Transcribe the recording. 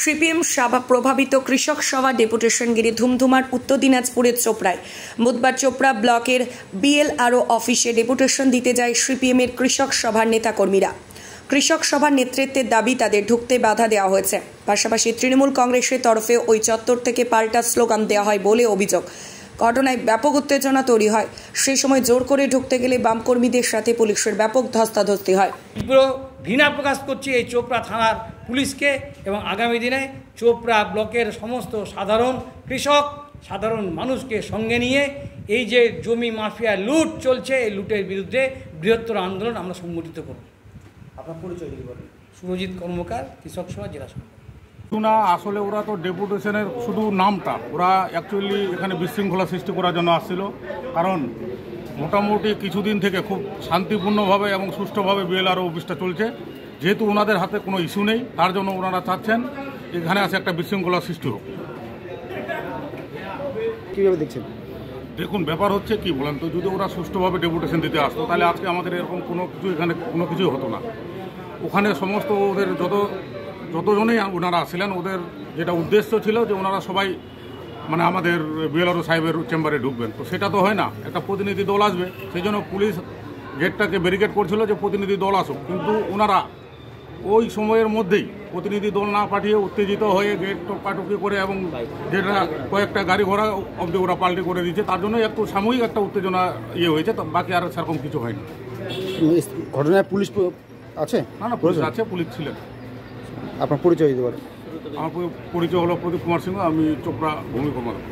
CPM সভা প্রভাবিত কৃষক সভা ডেপুটেশন গিরি ধুমধুমার উত্তর দিনাজপুরের চোপড়ায় বুধবার চোপড়া ব্লকের বিএলআরও অফিসে ডেপুটেশন দিতে যায় সিপিএমের কৃষক সভার নেতাকর্মীরা। কৃষক সভার নেতৃত্বের দাবি তাদের ঢুকতে বাধা দেওয়া হয়েছে। পাশাপাশি তৃণমূল কংগ্রেসের তরফে ওই চত্বর থেকে পাল্টা স্লোগান দেওয়া হয় বলে অভিযোগ। ঘটনায় ব্যাপক উত্তেজনা তৈরি হয়। সেই সময় জোর করে ঢুকতে গেলে বাম কর্মীদের সাথে পুলিশের ব্যাপক ধস্তাধস্তি হয়। তীব্র ঘৃণা প্রকাশ করছি এই চোপড়া থানার পুলিশকে এবং আগামী দিনে চোপড়া ব্লকের সমস্ত সাধারণ কৃষক সাধারণ মানুষকে সঙ্গে নিয়ে এই যে জমি মাফিয়া লুট চলছে এই লুটের বিরুদ্ধে বৃহত্তর আন্দোলন আমরা সংগঠিত করব। আপনার পরিচয় কি বলেন? সুরজিৎ কর্মকার, কৃষক সভা জেলা সভাপতি। না, আসলে ওরা তো ডেপুটেশনের শুধু নামটা, ওরা অ্যাকচুয়ালি এখানে বিশৃঙ্খলা সৃষ্টি করার জন্য আসছিল। কারণ মোটামুটি কিছুদিন থেকে খুব শান্তিপূর্ণভাবে এবং সুষ্ঠুভাবে বিএলআরও অফিসটা চলছে। যেহেতু ওনাদের হাতে কোনো ইস্যু নেই, তার জন্য ওনারা চাচ্ছেন এখানে আসে একটা বিশৃঙ্খলা সৃষ্টি হোক। কীভাবে দেখছেন? দেখুন, ব্যাপার হচ্ছে কি বলেন তো, যদি ওরা সুষ্ঠুভাবে ডেপুটেশন দিতে আসতো তাহলে আজকে আমাদের এরকম কোনো কিছু এখানে কোনো কিছুই হতো না। ওখানে সমস্ত ওদের যতজনেই ওনারা আসছিলেন, ওদের যেটা উদ্দেশ্য ছিল যে ওনারা সবাই মানে আমাদের বিএলআরও সাহেবের চেম্বারে ঢুকবেন, তো সেটা তো হয় না। একটা প্রতিনিধি দল আসবে, সেই জন্য পুলিশ গেটটাকে ব্যারিকেড করছিল যে প্রতিনিধি দল আসুক, কিন্তু ওনারা ওই সময়ের মধ্যেই প্রতিনিধি দল না পাঠিয়ে উত্তেজিত হয়ে গেট টোকাটুকি করে এবং যেটা কয়েকটা গাড়ি ঘোড়া অবধি ওরা পাল্টি করে দিচ্ছে। তার জন্য একটু সাময়িক একটা উত্তেজনা হয়েছে, তো বাকি আর সেরকম কিছু হয়নি। ঘটনায় পুলিশ আছে? না, পুলিশ আছে, পুলিশ ছিলেন। আপনার পরিচয় দিতে পারেন? আমার পরিচয় হলো প্রদীপ কুমার সিংহ, আমি চোপড়া ভূমি কর্মকর্তা।